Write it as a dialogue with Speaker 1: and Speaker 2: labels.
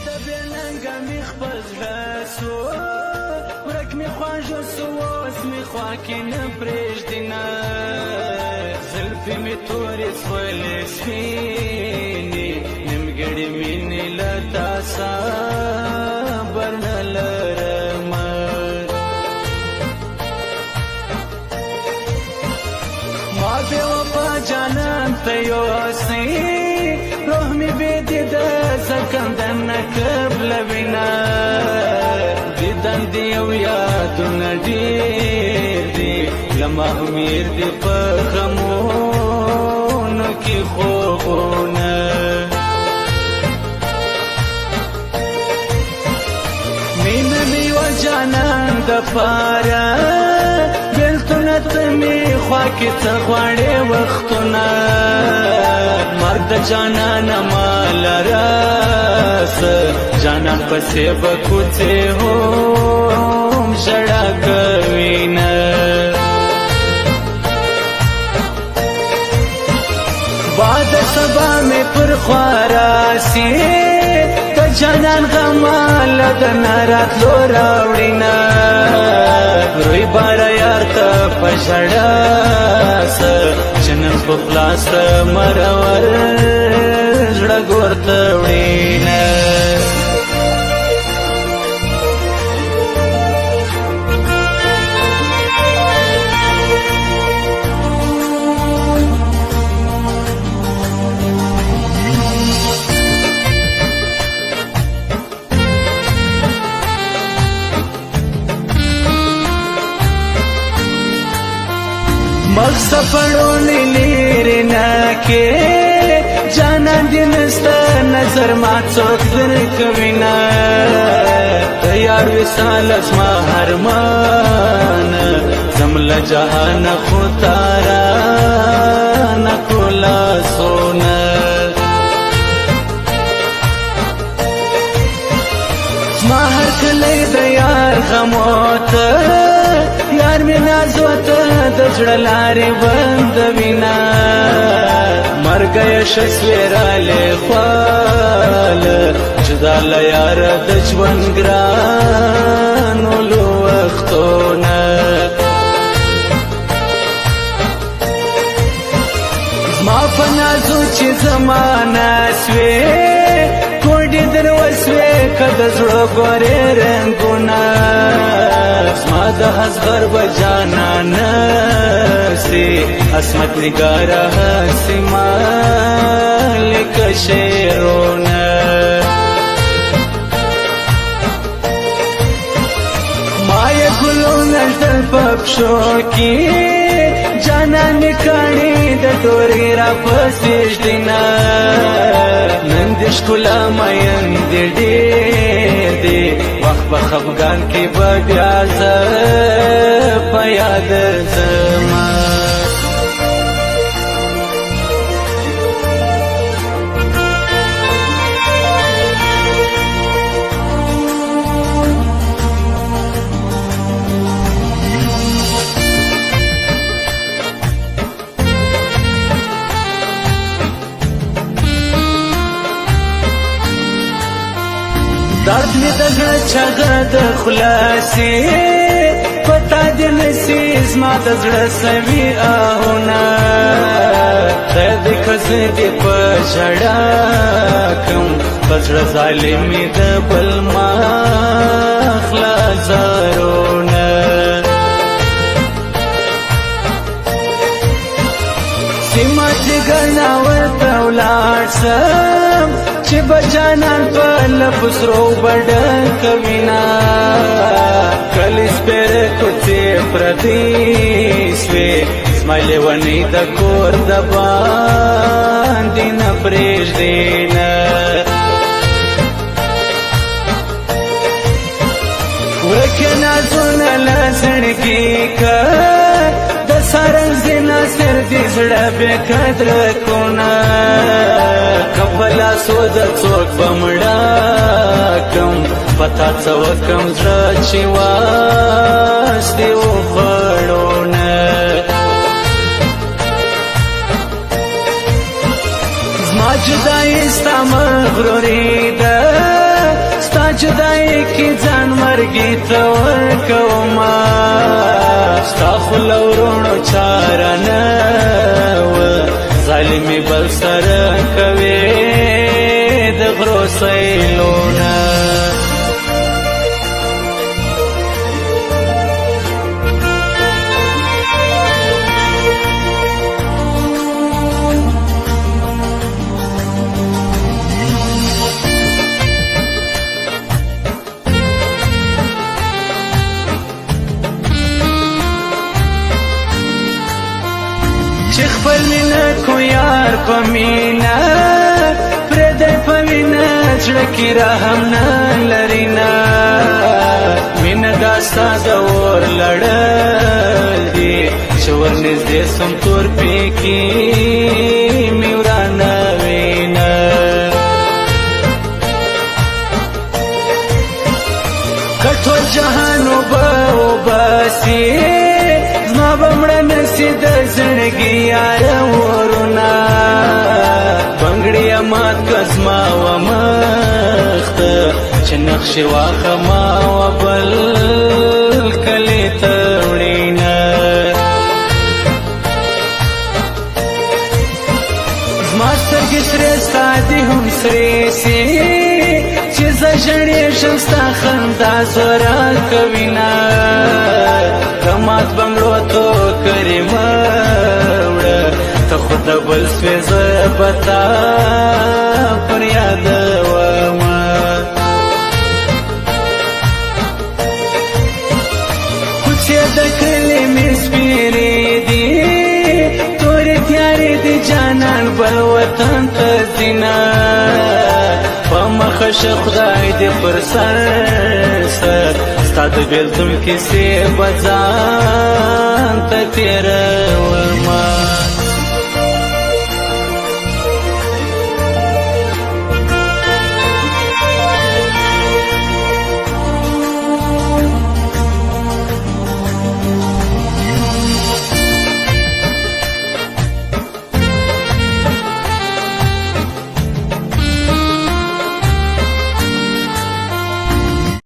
Speaker 1: د بېننګه مې خپل زړه سو ورک مې خواږه سو اوس مې خوا کې نه پرېږدي نه زلفې مې تورې سولې سپینې نیمګړې مینې له تا صبر نه لرمه ما بې وفا جانان ته یوسئ روح می بیدیده زکم دنه قبلوینا دیدن دیو یادون دیر دی لما امیر دی پخمونو کی خوبونه مینه می و جانان د پاره بلتونه ته می خوا کې څه غواړې وختونه مرګ د جانان مال راس جانان پسې به کوڅې هم ژړا کوینه باد سبا مې پر خوا راسي د جانان غمال د ناراتلو راوړینه روی باره یار ته په ژړا سه جنم په خلاص مرور زړه ګور ته وړینه مغز پړونی لیرې نه کې جانان دې نسته نظر ما څوک در کوي نه د یار وصال اسما هرمان زم له جهان خو تارا نه کولا سونه زما هر کلی د یار غموته یار می نازوته د زړه لارې بندوینه مرګ یې شسویراله خواله جدا له یاره د ژوند ګرانو لو وختونه زما په نازو چې زمانه سوې کوډې در وسوې که د زړه ګورې رنګونه زما د اصغر به جانانه سي عصمت نگاره هسې مالک شعرونه ما یې ګلونه ژدل په پښو کې جانان مې کاڼي د ډورې راپسې ږدینه نن دې ښکلا مین دې ډېر دی وخت په خفګان کې به بیا زه په یاد ځمه درد می د زړه چغه د خلاصې پتا دې نسي زما د زړه سوي آهونه خیر دې که زه دې په ژړا کړم په زړه ظالمې د بل ما اخلا زارونه سیمه جګر ناورته ولاړ سم چې بجانان په لفظرو بډه کوینا کلی سپېره کوڅې پردې سوې زما لیونۍ د کور د باندې نه پرېږدې نه ورکې نازونه له زړګي که د سارنګ زینا سر دې زړه بې قدره کونه کفلا سود څوک بمړه کم پتا څه وکم زړه چې واسطې وخوړونه زما جدایي ستا مغروري ده مرګي ته ورکوما ستا خوله ورونو چاره نه وه ظالمي بل سره کوې د غرو سیلونه چې خپل مینه کو یار په مینا پردی په وینه زړه کې رحم نه لري نه مینه دا ستا د اور لړل دي چې ورنږدې سم تور پیکي مې ورانه وینه که ټول جهان اوبه وباسي زما به مړه نسي د زړګي یاره ورونه بنګړیه مات که زما وه مخ ته چې نقشې واخما وه بل کلي ته وړینه زما سترګې سرې ستا دې هم سرې سي چې زه ژړېږم ستا خندا زوره کوینه مات بنگلو تو کریمه وړه ته خو د بل سوې زه به تا پر یادومه کوڅې د کلي مې سپېرې دي تورې تیارې دي جانان بل وطن ته ځینه په مخه شه خدای دې پر سر سر ستا د بېلتون کیسې به ځان ته تېرومه